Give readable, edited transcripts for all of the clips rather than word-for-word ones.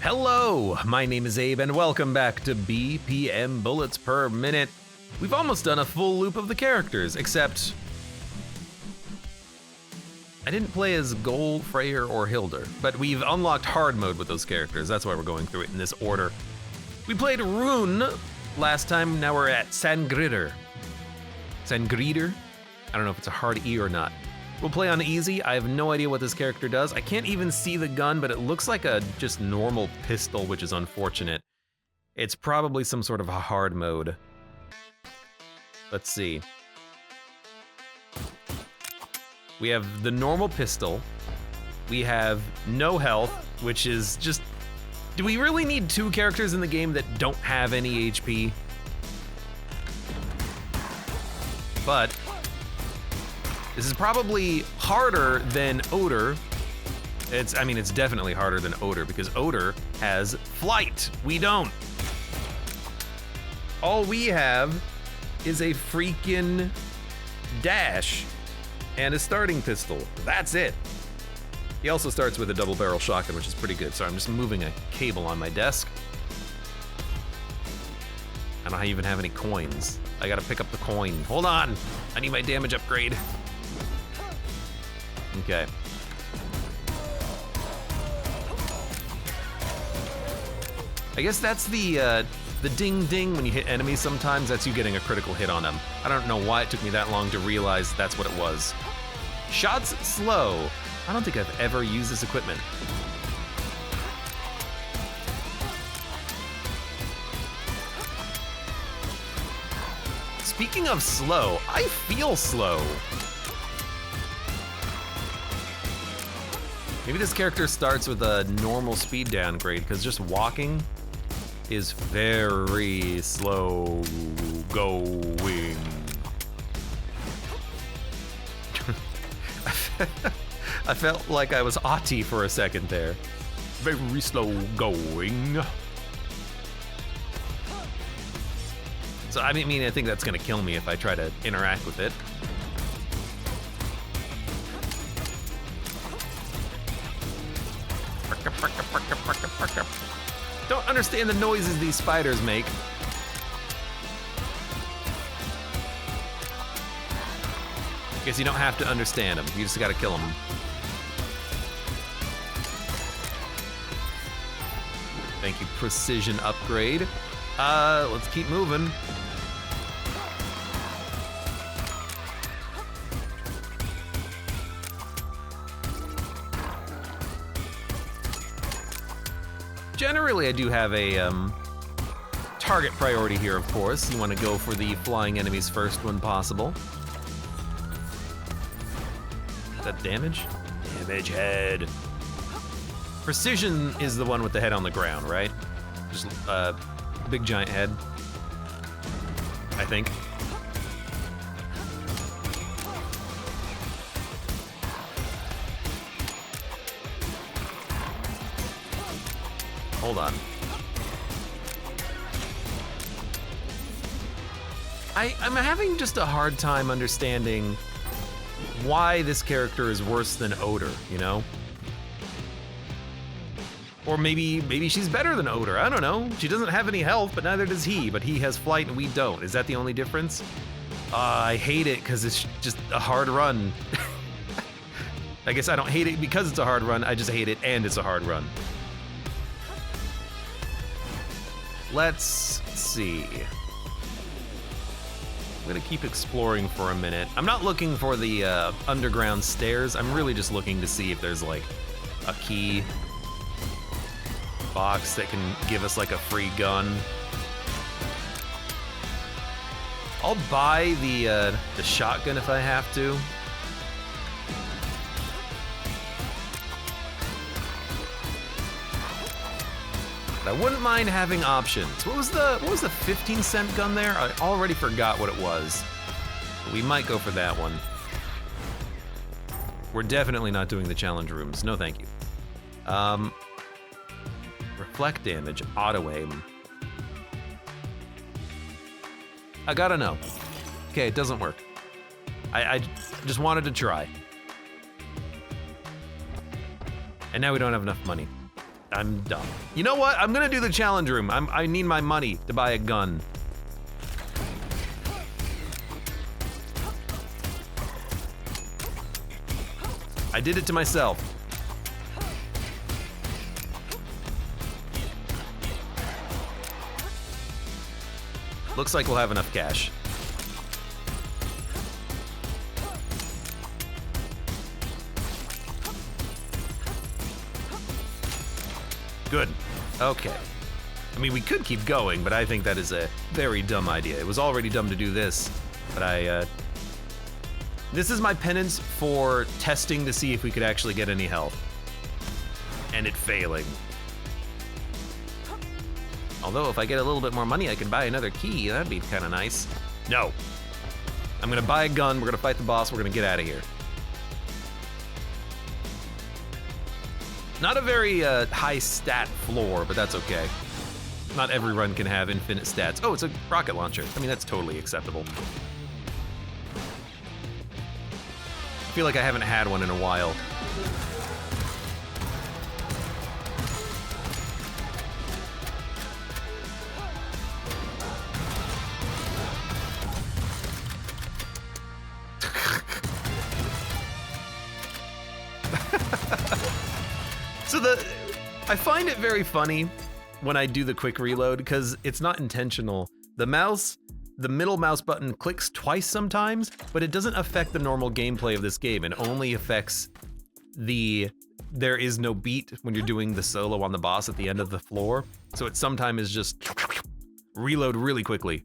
Hello, my name is Abe and welcome back to BPM Bullets Per Minute. We've almost done a full loop of the characters, except I didn't play as Gold, Freyr, or Hildur, but we've unlocked hard mode with those characters. That's why we're going through it in this order. We played Rune last time, now we're at Sanngridr. Sanngridr? I don't know if it's a hard E or not. We'll play on easy. I have no idea what this character does. I can't even see the gun, but it looks like a just normal pistol, which is unfortunate. It's probably some sort of a hard mode. Let's see. We have the normal pistol. We have no health, which is just... Do we really need two characters in the game that don't have any HP? But this is probably harder than Oder. It's definitely harder than Oder because Oder has flight. We don't. All we have is a freaking dash and a starting pistol. That's it. He also starts with a double barrel shotgun, which is pretty good. So I'm just moving a cable on my desk. I don't even have any coins. I gotta pick up the coin. Hold on, I need my damage upgrade. Okay. I guess that's the ding ding when you hit enemies sometimes, that's you getting a critical hit on them. I don't know why it took me that long to realize that's what it was. Shots slow. I don't think I've ever used this equipment. Speaking of slow, I feel slow. Maybe this character starts with a normal speed downgrade, because just walking is very slow going. I felt like I was Ahti for a second there. Very slow going. So I think that's gonna kill me if I try to interact with it. Don't understand the noises these spiders make. Guess you don't have to understand them, you just gotta kill them. Thank you, precision upgrade. Let's keep moving. Generally, I do have a target priority here, of course. You want to go for the flying enemies first when possible. Is that damage? Damage head. Precision is the one with the head on the ground, right? Just big giant head, I think. Hold on. I'm having just a hard time understanding why this character is worse than Oder, you know? Or maybe she's better than Oder, I don't know. She doesn't have any health, but neither does he, but he has flight and we don't. Is that the only difference? I hate it because it's just a hard run. I guess I don't hate it because it's a hard run, I just hate it and it's a hard run. Let's see. I'm gonna keep exploring for a minute. I'm not looking for the underground stairs. I'm really just looking to see if there's like a key box that can give us like a free gun. I'll buy the shotgun if I have to. I wouldn't mind having options. What was the 15-cent gun there? I already forgot what it was. But we might go for that one. We're definitely not doing the challenge rooms. No, thank you. Reflect damage, auto aim. I gotta know. Okay, it doesn't work. I just wanted to try. And now we don't have enough money. I'm dumb. You know what? I'm gonna do the challenge room. I need my money to buy a gun. I did it to myself. Looks like we'll have enough cash. Good. Okay. I mean, we could keep going, but I think that is a very dumb idea. It was already dumb to do this, but this is my penance for testing to see if we could actually get any health. And it failing. Although if I get a little bit more money, I can buy another key. That'd be kind of nice. No. I'm gonna buy a gun, we're gonna fight the boss, we're gonna get out of here. Not a very high stat floor, but that's okay. Not every run can have infinite stats. Oh, it's a rocket launcher. I mean, that's totally acceptable. I feel like I haven't had one in a while. I find it very funny when I do the quick reload because it's not intentional. The middle mouse button clicks twice sometimes, but it doesn't affect the normal gameplay of this game. It only affects there is no beat when you're doing the solo on the boss at the end of the floor. So it sometimes is just reload really quickly.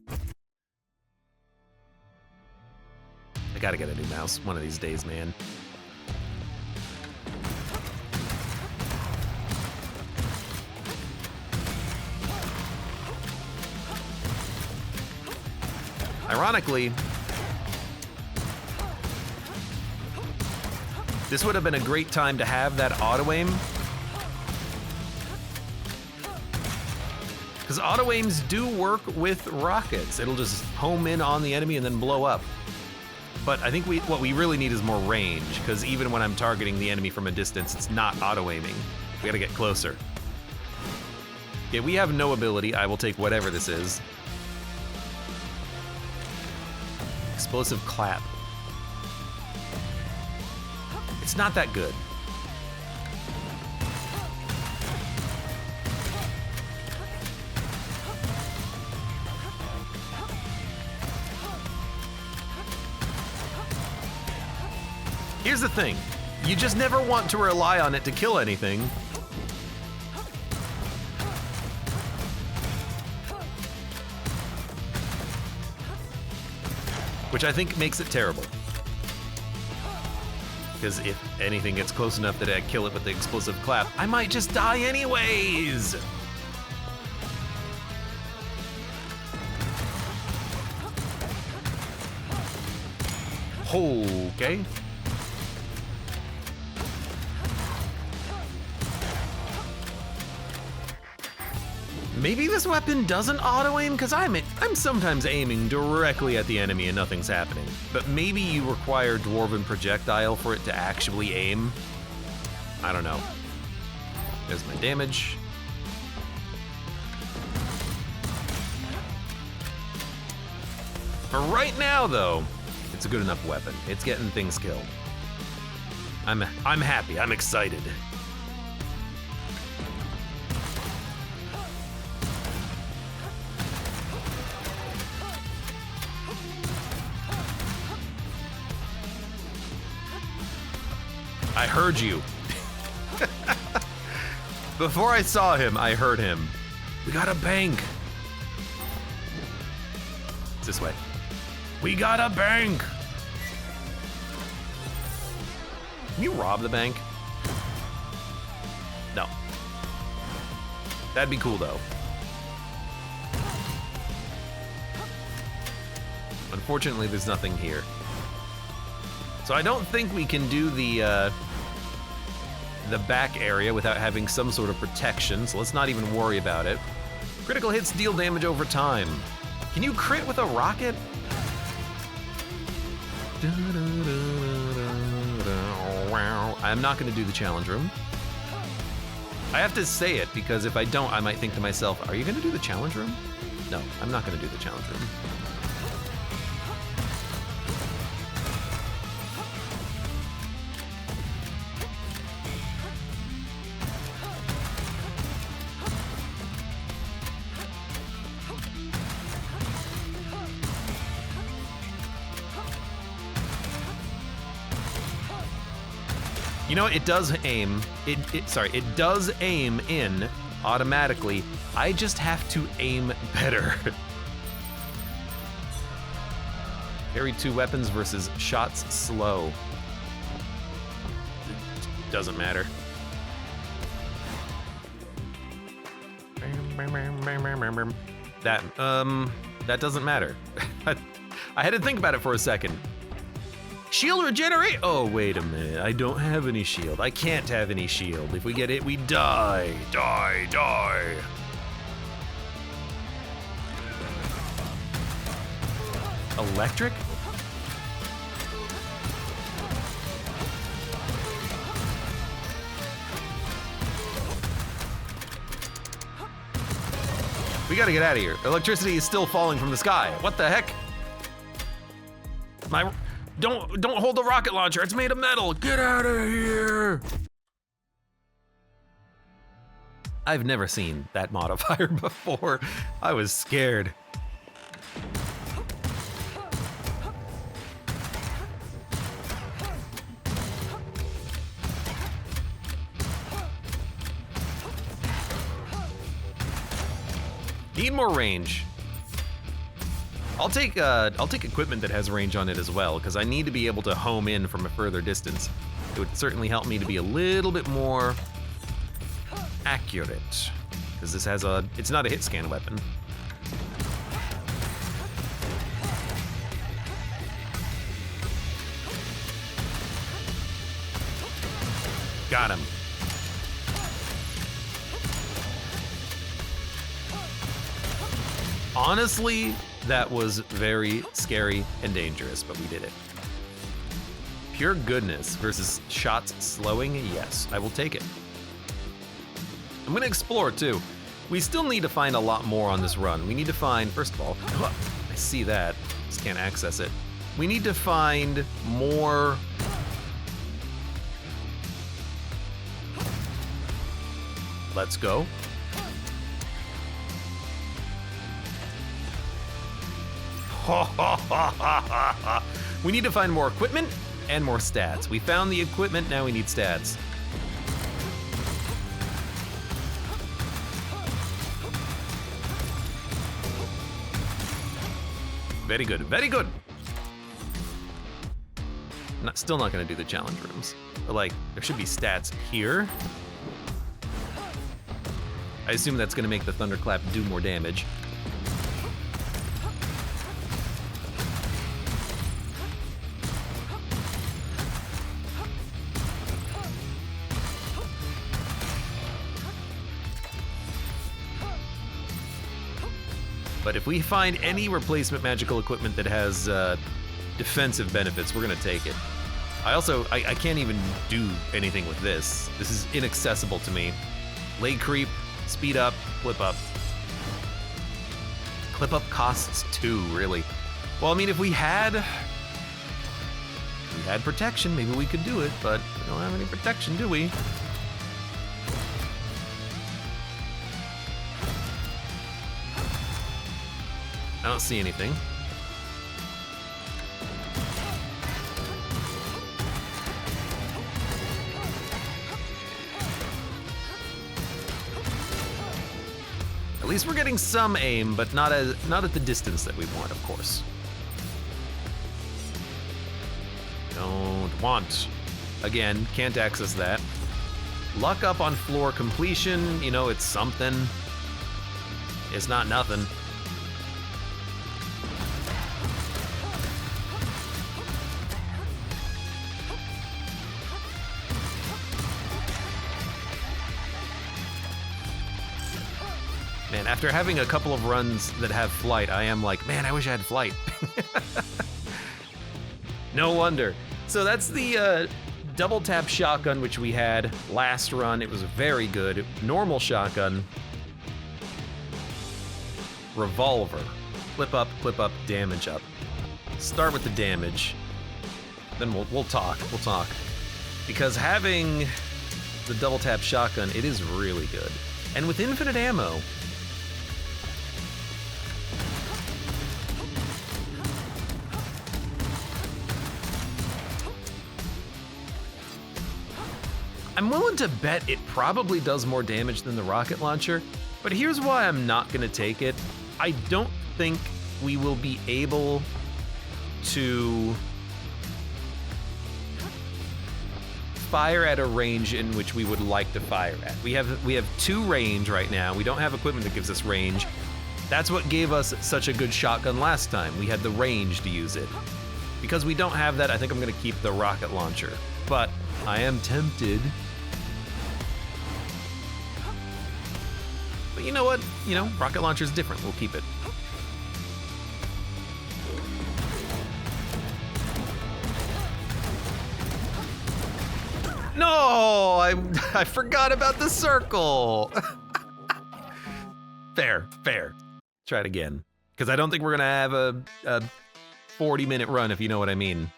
I gotta get a new mouse one of these days, man. Ironically, this would have been a great time to have that auto-aim. Because auto-aims do work with rockets. It'll just home in on the enemy and then blow up. But I think what we really need is more range, because even when I'm targeting the enemy from a distance, it's not auto-aiming. We gotta get closer. Okay, we have no ability. I will take whatever this is. Explosive clap. It's not that good. Here's the thing. You just never want to rely on it to kill anything. Which I think makes it terrible. Because if anything gets close enough that I kill it with the explosive clap, I might just die anyways! Okay. Maybe this weapon doesn't auto-aim, because I'm sometimes aiming directly at the enemy and nothing's happening. But maybe you require Dwarven Projectile for it to actually aim. I don't know. There's my damage. For right now, though, it's a good enough weapon. It's getting things killed. I'm happy, I'm excited. I heard you. Before I saw him, I heard him. We got a bank. It's this way. We got a bank. Can you rob the bank? No. That'd be cool though. Unfortunately, there's nothing here. So I don't think we can do the back area without having some sort of protection, so let's not even worry about it. Critical hits deal damage over time. Can you crit with a rocket? I'm not gonna do the challenge room. I have to say it because if I don't, I might think to myself, are you gonna do the challenge room? No, I'm not gonna do the challenge room. You know, it does aim. It does aim in automatically. I just have to aim better. Carry 2 weapons versus shots slow. It doesn't matter. That doesn't matter. I had to think about it for a second. Shield regenerate? Oh, wait a minute. I don't have any shield. I can't have any shield. If we get it, we die. Die. Electric? We gotta get out of here. Electricity is still falling from the sky. What the heck? Don't hold the rocket launcher, it's made of metal. Get out of here. I've never seen that modifier before. I was scared. Need more range. I'll take equipment that has range on it as well, because I need to be able to home in from a further distance. It would certainly help me to be a little bit more accurate, because this has it's not a hit scan weapon. Got him. Honestly, that was very scary and dangerous, but we did it. Pure goodness versus shots slowing, yes, I will take it. I'm gonna explore too. We still need to find a lot more on this run. We need to find, first of all, I see that, just can't access it. We need to find more. Let's go. We need to find more equipment and more stats. We found the equipment, now we need stats. Very good, very good. Still not gonna do the challenge rooms. But like, there should be stats here. I assume that's gonna make the thunderclap do more damage. But if we find any replacement magical equipment that has defensive benefits, we're gonna take it. I can't even do anything with this. This is inaccessible to me. Leg creep, speed up, clip up. Clip up costs 2, really. Well, I mean, if we had protection, maybe we could do it, but we don't have any protection, do we? I don't see anything. At least we're getting some aim, but not at the distance that we want, of course. Don't want. Again, can't access that. Luck up on floor completion, you know, it's something. It's not nothing. Man, after having a couple of runs that have flight, I am like, man, I wish I had flight. No wonder. So that's the double tap shotgun, which we had last run. It was very good. Normal shotgun. Revolver. Flip up, damage up. Start with the damage. Then we'll talk. We'll talk. Because having the double tap shotgun, it is really good. And with infinite ammo, I'm willing to bet it probably does more damage than the rocket launcher, but here's why I'm not gonna take it. I don't think we will be able to fire at a range in which we would like to fire at. We have 2 range right now. We don't have equipment that gives us range. That's what gave us such a good shotgun last time. We had the range to use it. Because we don't have that, I think I'm gonna keep the rocket launcher. But I am tempted. But you know what? Rocket launcher's different. We'll keep it. No, I forgot about the circle. Fair. Try it again. Because I don't think we're gonna have a 40-minute run, if you know what I mean.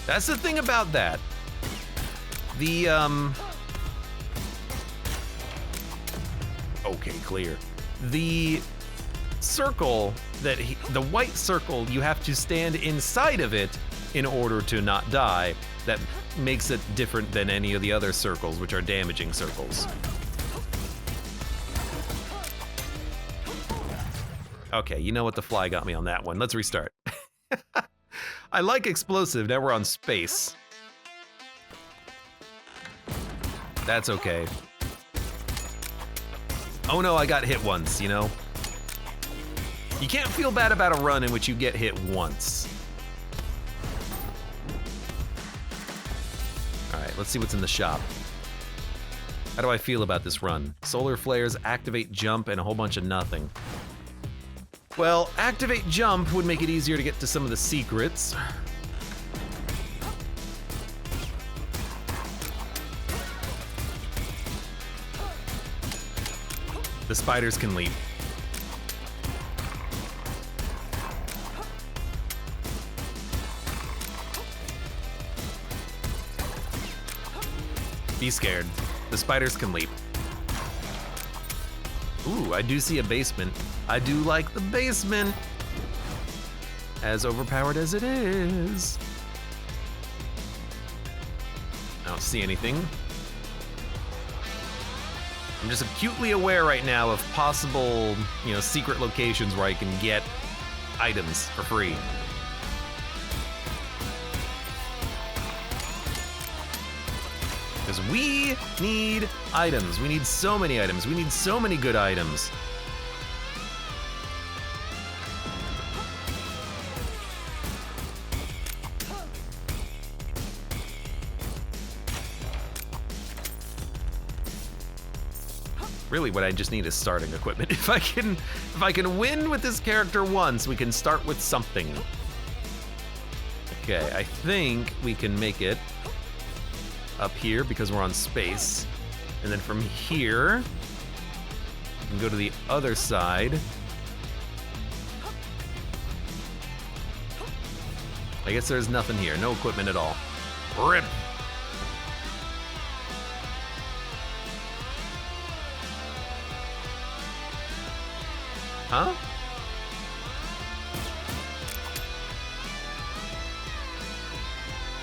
That's the thing about that. The, okay, clear. The circle the white circle, you have to stand inside of it in order to not die. That makes it different than any of the other circles, which are damaging circles. Okay, you know what, the fly got me on that one. Let's restart. I like explosive, now we're on space. That's okay. Oh no, I got hit once, you know? You can't feel bad about a run in which you get hit once. All right, let's see what's in the shop. How do I feel about this run? Solar flares, activate jump, and a whole bunch of nothing. Well, activate jump would make it easier to get to some of the secrets. The spiders can leap. Be scared. The spiders can leap. Ooh, I do see a basement. I do like the basement. As overpowered as it is. I don't see anything. I'm just acutely aware right now of possible, secret locations where I can get items for free. Because we need items. We need so many items. We need so many good items. Really, what I just need is starting equipment. If I can win with this character once, we can start with something. Okay, I think we can make it up here because we're on space. And then from here, we can go to the other side. I guess there's nothing here, no equipment at all. RIP! Huh?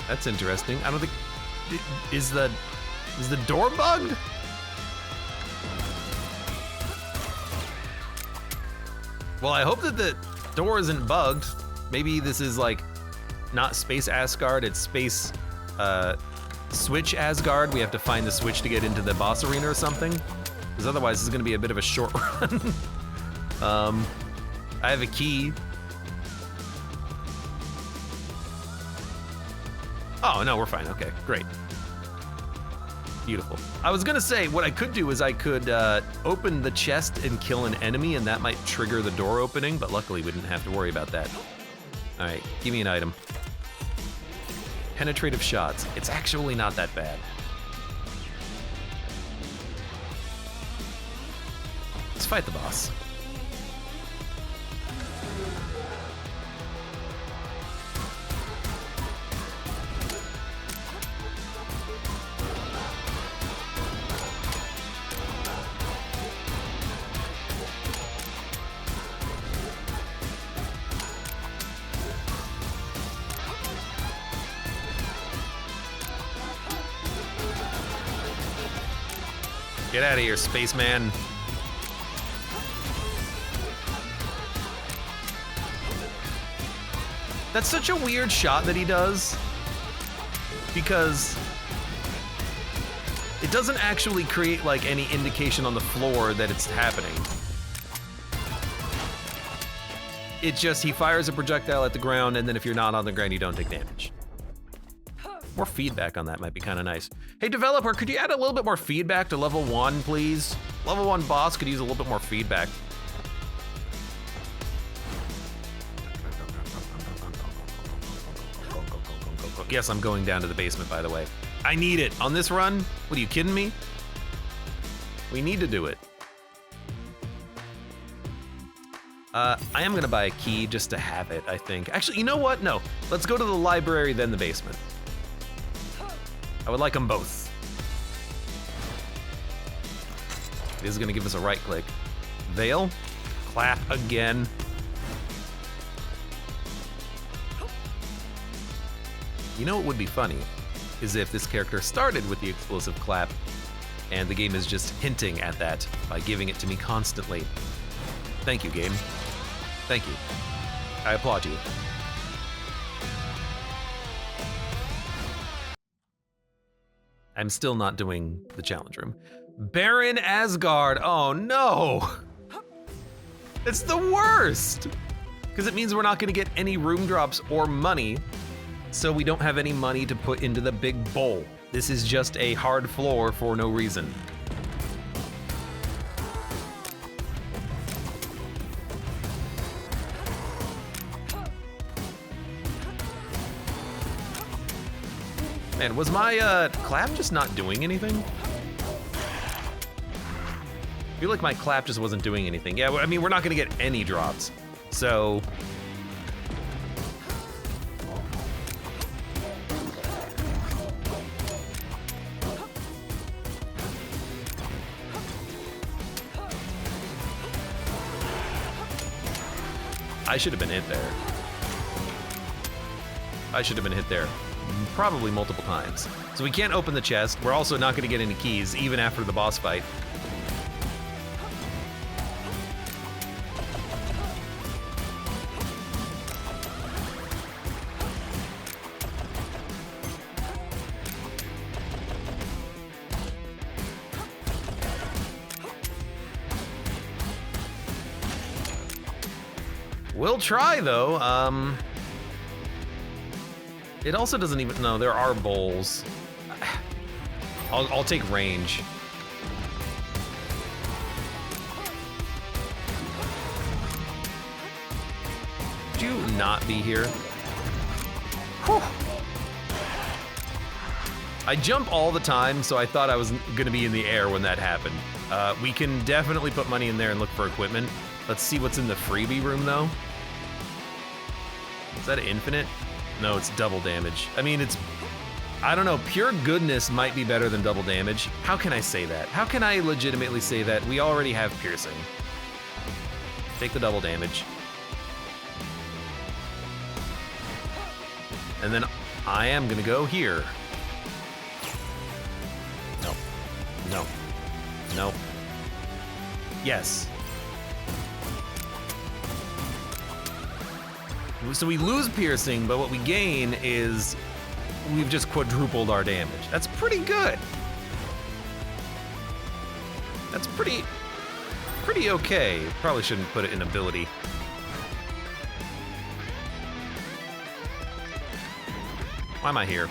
That's interesting. I don't think... Is the door bugged? Well, I hope that the door isn't bugged. Maybe this is like not Space Asgard, it's Space Switch Asgard. We have to find the switch to get into the boss arena or something. Because otherwise this is gonna be a bit of a short run. I have a key. Oh, no, we're fine. Okay, great. Beautiful. I was gonna say, what I could do is I could open the chest and kill an enemy, and that might trigger the door opening, but luckily we didn't have to worry about that. All right, give me an item. Penetrative shots. It's actually not that bad. Let's fight the boss. Get out of here, spaceman. That's such a weird shot that he does, because it doesn't actually create like any indication on the floor that it's happening. It just, he fires a projectile at the ground, and then if you're not on the ground, you don't take damage. More feedback on that might be kind of nice. Hey, developer, could you add a little bit more feedback to level 1, please? Level 1 boss could use a little bit more feedback. Yes, I'm going down to the basement, by the way. I need it. On this run? What, are you kidding me? We need to do it. I am gonna buy a key just to have it, I think. Actually, you know what? No, let's go to the library, then the basement. I would like them both. It is gonna give us a right click. Veil, clap again. You know what would be funny is if this character started with the explosive clap and the game is just hinting at that by giving it to me constantly. Thank you, game. Thank you. I applaud you. I'm still not doing the challenge room. Baron Asgard, oh no! It's the worst! Because it means we're not gonna get any room drops or money, so we don't have any money to put into the big bowl. This is just a hard floor for no reason. Man, was my clap just not doing anything? I feel like my clap just wasn't doing anything. Yeah, I mean, we're not gonna get any drops, so. I should have been hit there. I should have been hit there probably multiple times. So we can't open the chest. We're also not gonna get any keys even after the boss fight. We'll try though. It also doesn't even, no, there are bowls. I'll take range. Would you not be here? Whew. I jump all the time, so I thought I was gonna be in the air when that happened. We can definitely put money in there and look for equipment. Let's see what's in the freebie room though. Is that infinite? No, it's double damage. I mean, it's, I don't know, pure goodness might be better than double damage. How can I say that? How can I legitimately say that? We already have piercing. Take the double damage. And then I am gonna go here. No, no, no. Yes. So we lose piercing, but what we gain is we've just quadrupled our damage. That's pretty good. That's pretty okay. Probably shouldn't put it in ability. Why am I here?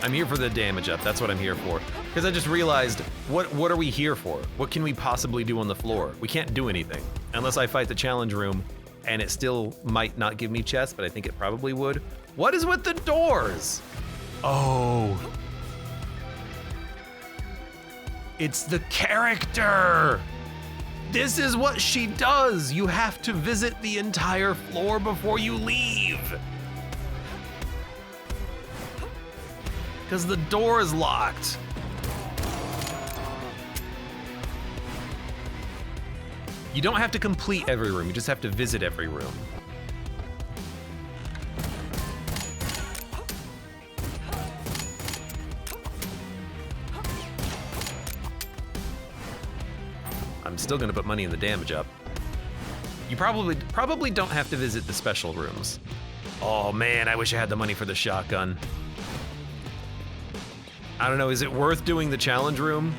I'm here for the damage up. That's what I'm here for. Because I just realized, what are we here for? What can we possibly do on the floor? We can't do anything. Unless I fight the challenge room, and it still might not give me chests, but I think it probably would. What is with the doors? Oh. It's the character. This is what she does. You have to visit the entire floor before you leave. Because the door is locked. You don't have to complete every room, you just have to visit every room. I'm still gonna put money in the damage up. You probably don't have to visit the special rooms. Oh man, I wish I had the money for the shotgun. I don't know, is it worth doing the challenge room?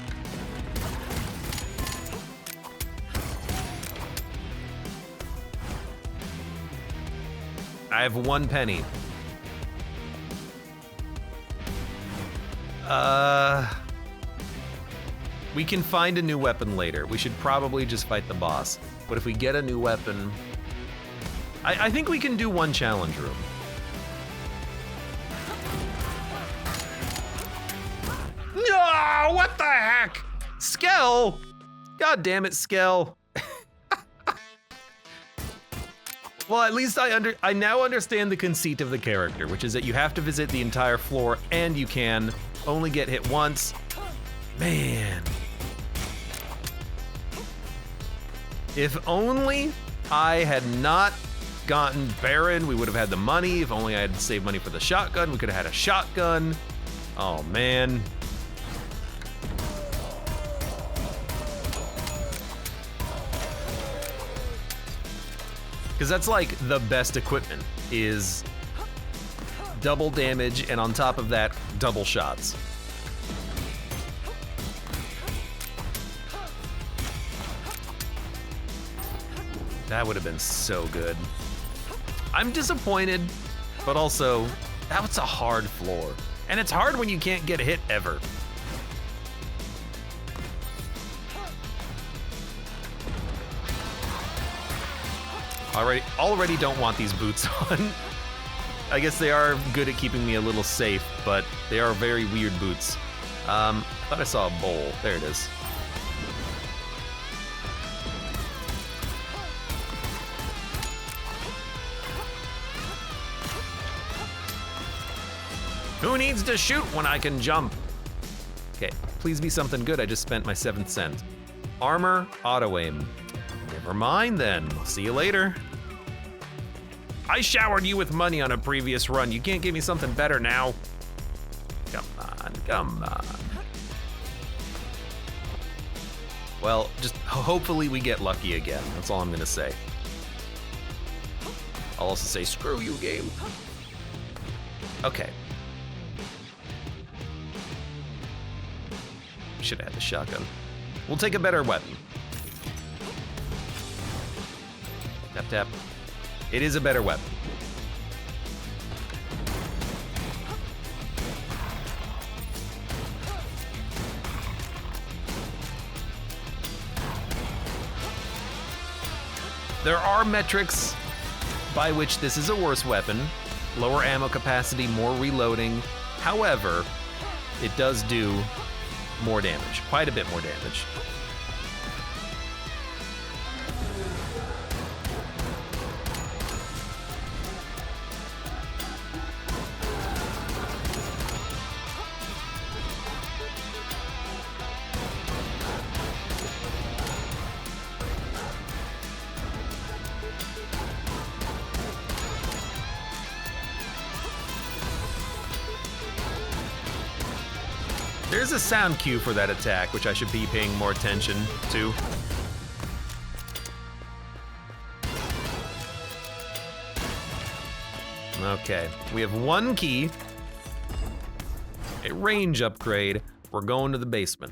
I have 1 penny. We can find a new weapon later. We should probably just fight the boss. But if we get a new weapon, I think we can do 1 challenge room. No, what the heck? Skell? God damn it, Skell. Well, at least I now understand the conceit of the character, which is that you have to visit the entire floor and you can only get hit once. Man. If only I had not gotten Baron, we would have had the money. If only I had saved money for the shotgun, we could have had a shotgun. Oh man. Because that's like the best equipment, is double damage and on top of that, double shots. That would have been so good. I'm disappointed, but also, that was a hard floor. And it's hard when you can't get hit ever. Already don't want these boots on. I guess they are good at keeping me a little safe, but they are very weird boots. Thought I saw a bowl. There it is. Who needs to shoot when I can jump? Okay, please be something good. I just spent my 7th cent. Armor, auto aim. Never mind then. See you later. I showered you with money on a previous run. You can't give me something better now. Come on, come on. Well, just hopefully we get lucky again. That's all I'm gonna say. I'll also say, screw you, game. Okay. Should have had the shotgun. We'll take a better weapon. Tap, tap. It is a better weapon. There are metrics by which this is a worse weapon. Lower ammo capacity, more reloading. However, it does do more damage, quite a bit more damage. There's a sound cue for that attack, which I should be paying more attention to. Okay, we have 1 key, a range upgrade. We're going to the basement.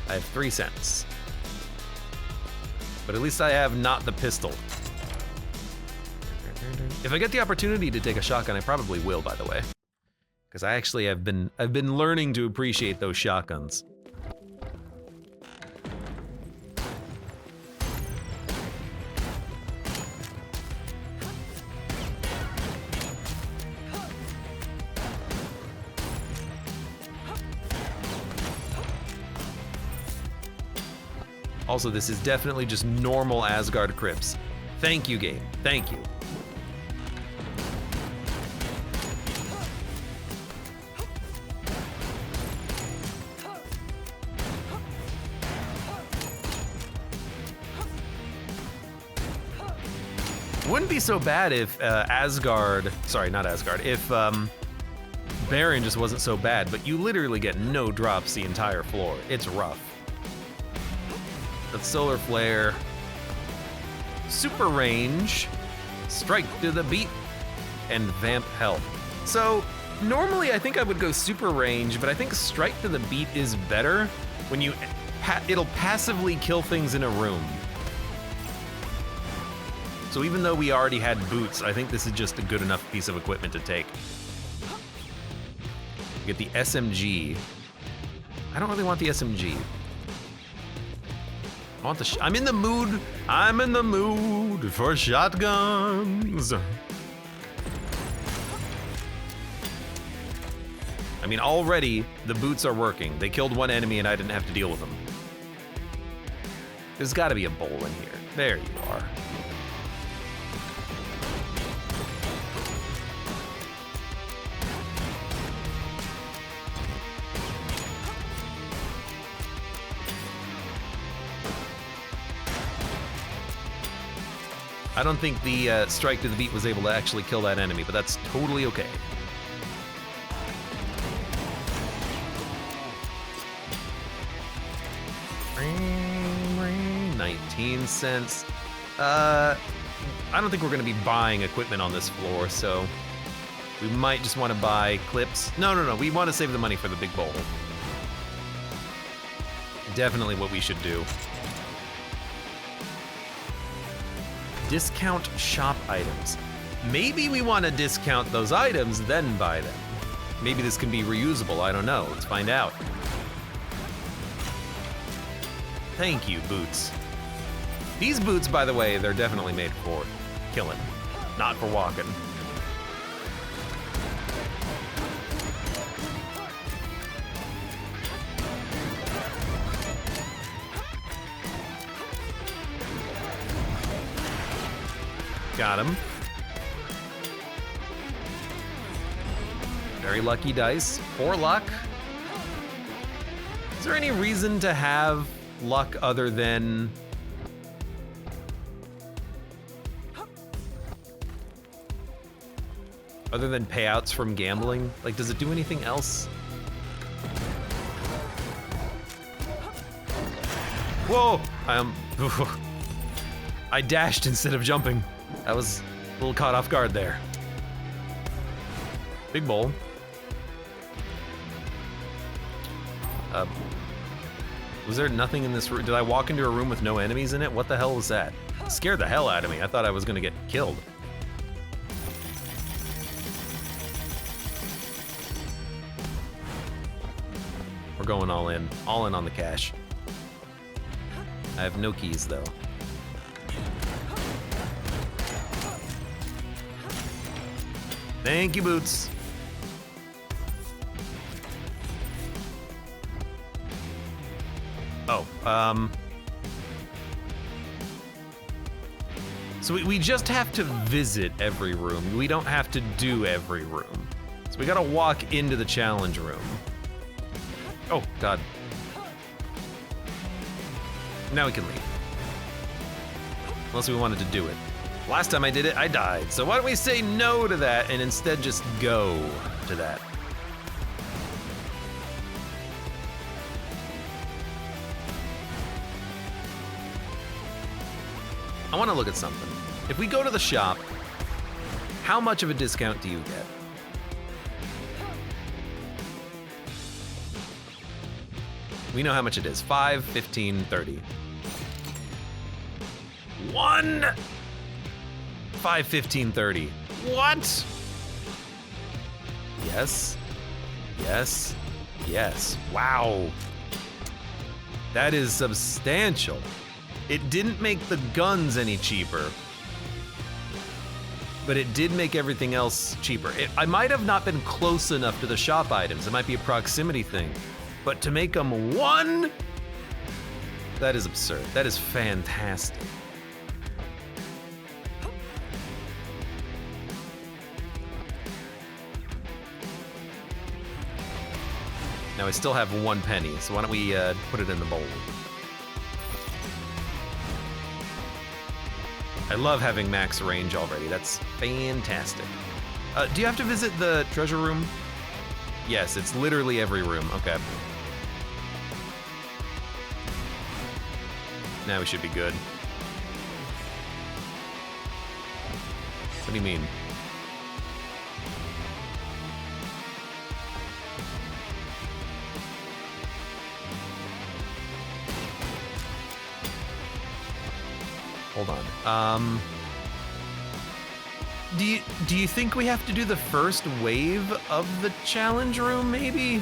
I have 3 cents. But at least I have not the pistol. If I get the opportunity to take a shotgun, I probably will, by the way. Because I actually have been learning to appreciate those shotguns. Also, this is definitely just normal Asgard crypts. Thank you, game. Thank you. Wouldn't be so bad if if Baron just wasn't so bad, but you literally get no drops the entire floor. It's rough. That's Solar Flare. Super Range, Strike to the Beat, and Vamp Health. So normally I think I would go Super Range, but I think Strike to the Beat is better when it'll passively kill things in a room. So even though we already had boots, I think this is just a good enough piece of equipment to take. Get the SMG. I don't really want the SMG. I want the I'm in the mood for shotguns. I mean, already the boots are working. They killed one enemy and I didn't have to deal with them. There's gotta be a bowl in here. There you are. I don't think the Strike to the Beat was able to actually kill that enemy, but that's totally okay. $19. I don't think we're gonna be buying equipment on this floor, so we might just want to buy clips. No, we want to save the money for the big bowl. Definitely what we should do. Discount shop items. Maybe we want to discount those items, then buy them. Maybe this can be reusable, I don't know. Let's find out. Thank you, boots. These boots, by the way, they're definitely made for killing, not for walking. Got him. Very lucky dice. 4 luck. Is there any reason to have luck other than... payouts from gambling? Like, does it do anything else? Whoa! I dashed instead of jumping. I was a little caught off guard there. Big bowl. Was there nothing in this room? Did I walk into a room with no enemies in it? What the hell was that? It scared the hell out of me. I thought I was gonna get killed. We're going all in on the cash. I have no keys though. Thank you, boots. Oh, so we just have to visit every room. We don't have to do every room. So we gotta walk into the challenge room. Oh, God. Now we can leave. Unless we wanted to do it. Last time I did it, I died. So why don't we say no to that and instead just go to that? I want to look at something. If we go to the shop, how much of a discount do you get? We know how much it is. 5, 15, 30. 1! 5, 15, 30. What? Yes. Yes. Yes. Wow. That is substantial. It didn't make the guns any cheaper, but it did make everything else cheaper. I might have not been close enough to the shop items. It might be a proximity thing, but to make them one, that is absurd. That is fantastic. Now I still have 1 penny, so why don't we put it in the bowl? I love having max range already. That's fantastic. Do you have to visit the treasure room? Yes, it's literally every room. Okay. Now we should be good. What do you mean? Hold on. Do you think we have to do the first wave of the challenge room, maybe?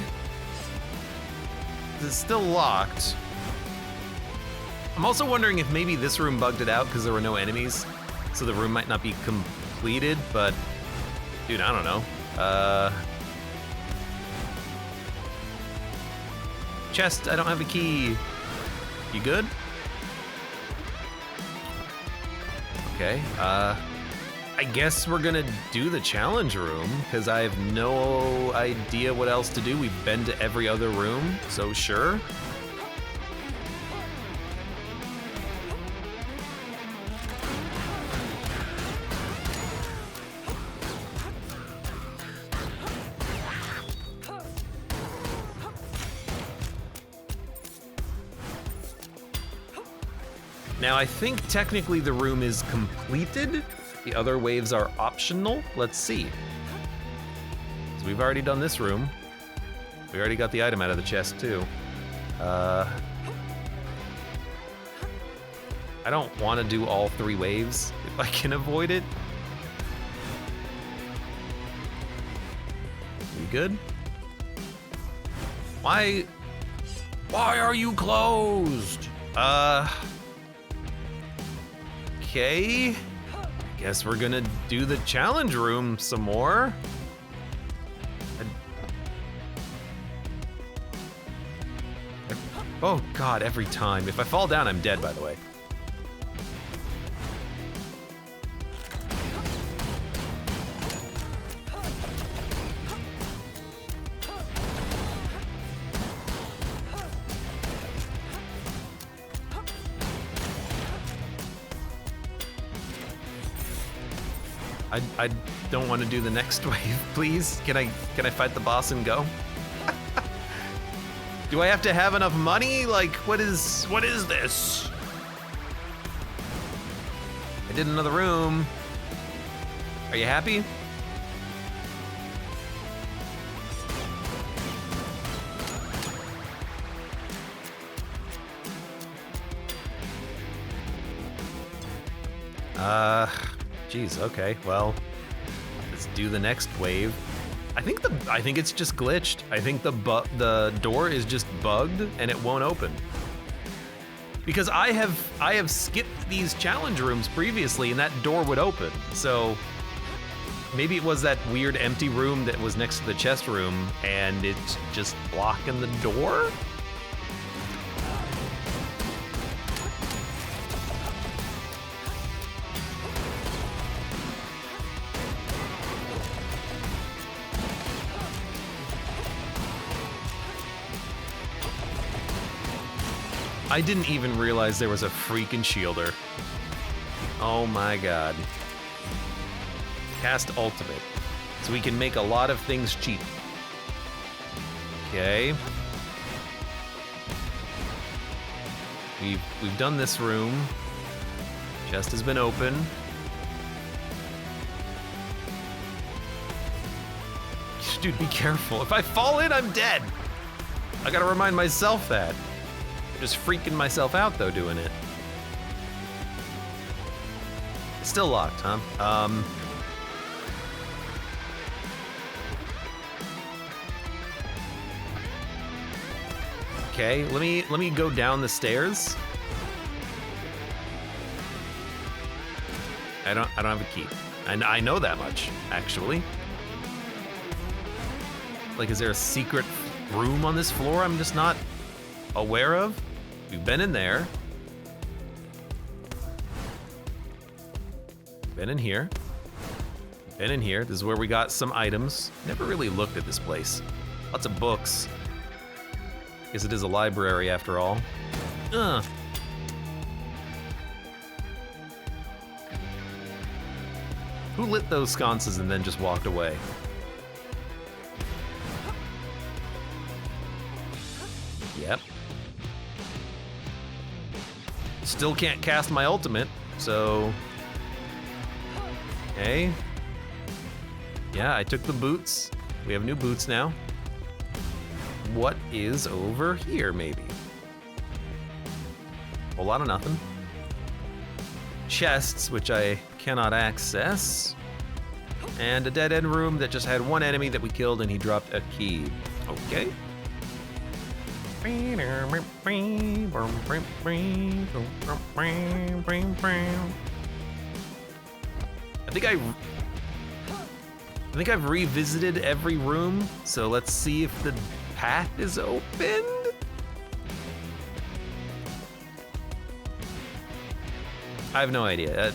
It's still locked. I'm also wondering if maybe this room bugged it out because there were no enemies, so the room might not be completed, but dude, I don't know. Chest, I don't have a key. You good? Okay, I guess we're gonna do the challenge room, because I have no idea what else to do. We've been to every other room, so sure. Now, I think technically the room is completed. The other waves are optional. Let's see. So we've already done this room. We already got the item out of the chest, too. I don't want to do all 3 waves if I can avoid it. You good? Why are you closed? Okay. Guess we're gonna do the challenge room some more. Oh God, every time. If I fall down, I'm dead, by the way. I don't want to do the next wave, please. Can I fight the boss and go? Do I have to have enough money? Like, what is this? I did another room. Are you happy? Geez, okay, well, let's do the next wave. I think it's just glitched. I think the door is just bugged and it won't open. Because I have skipped these challenge rooms previously and that door would open. So maybe it was that weird empty room that was next to the chest room and it's just blocking the door? I didn't even realize there was a freaking shielder. Oh my God. Cast ultimate. So we can make a lot of things cheap. Okay. We've done this room. Chest has been open. Dude, be careful. If I fall in, I'm dead. I gotta remind myself that. Just freaking myself out though doing it. Still locked, huh? Okay, let me go down the stairs. I don't have a key. And I know that much, actually. Like, is there a secret room on this floor I'm just not aware of? We've been in there. Been in here. Been in here. This is where we got some items. Never really looked at this place. Lots of books. Guess it is a library after all. Ugh. Who lit those sconces and then just walked away? Yep. Still can't cast my ultimate, so... Okay. Yeah, I took the boots. We have new boots now. What is over here, maybe? A whole lot of nothing. Chests, which I cannot access. And a dead-end room that just had one enemy that we killed and he dropped a key. Okay. I think I've revisited every room, so let's see if the path is opened. I have no idea.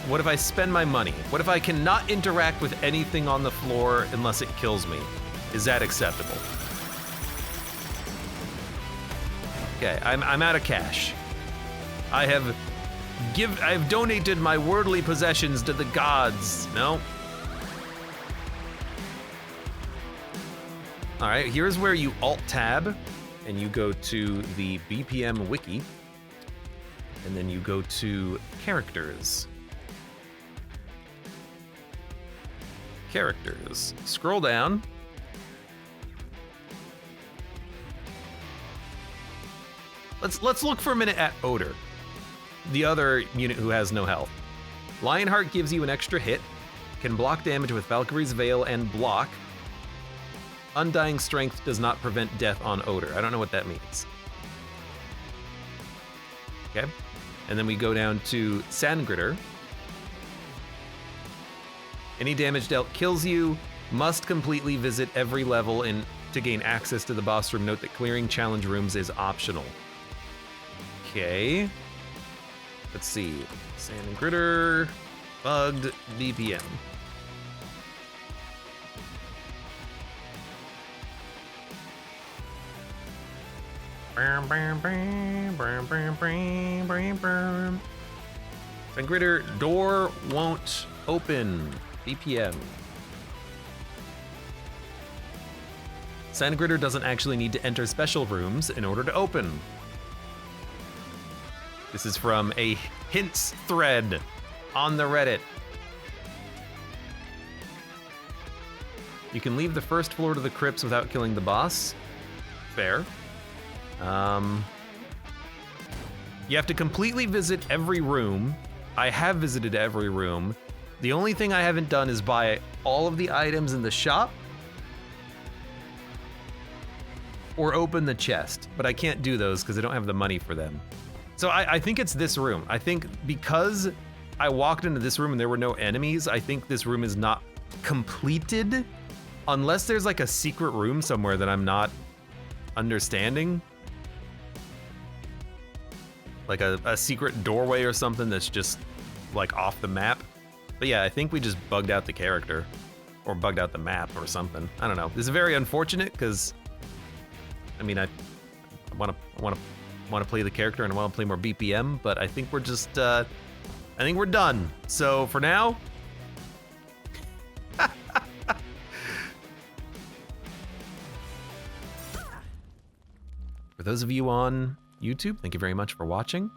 What if I spend my money? What if I cannot interact with anything on the floor unless it kills me? Is that acceptable? Okay, I'm out of cash. I've donated my worldly possessions to the gods. No. All right, here's where you Alt-Tab, and you go to the BPM wiki, and then you go to characters. Characters. Scroll down. Let's look for a minute at Odor, the other unit who has no health. Lionheart gives you an extra hit, can block damage with Valkyrie's Veil and block. Undying Strength does not prevent death on Odor. I don't know what that means. Okay, and then we go down to Sanngridr. Any damage dealt kills you, must completely visit every level to gain access to the boss room. Note that clearing challenge rooms is optional. Okay. Let's see. Sanngridr, bugged, BPM. Sanngridr, door won't open. BPM. Sanngridr doesn't actually need to enter special rooms in order to open. This is from a hints thread on the Reddit. You can leave the first floor to the crypts without killing the boss. Fair. You have to completely visit every room. I have visited every room. The only thing I haven't done is buy all of the items in the shop or open the chest, but I can't do those because I don't have the money for them. So I think it's this room. I think because I walked into this room and there were no enemies, I think this room is not completed unless there's like a secret room somewhere that I'm not understanding. Like a secret doorway or something that's just like off the map. But yeah, I think we just bugged out the character or bugged out the map or something. I don't know. This is very unfortunate because I mean, I want to play the character and I want to play more BPM, but I think we're just I think we're done. So for now, for those of you on YouTube, thank you very much for watching.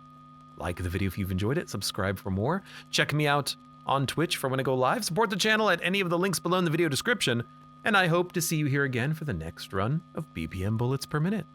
Like the video if you've enjoyed it, subscribe for more. Check me out on Twitch for when I go live. Support the channel at any of the links below in the video description. And I hope to see you here again for the next run of BPM Bullets Per Minute.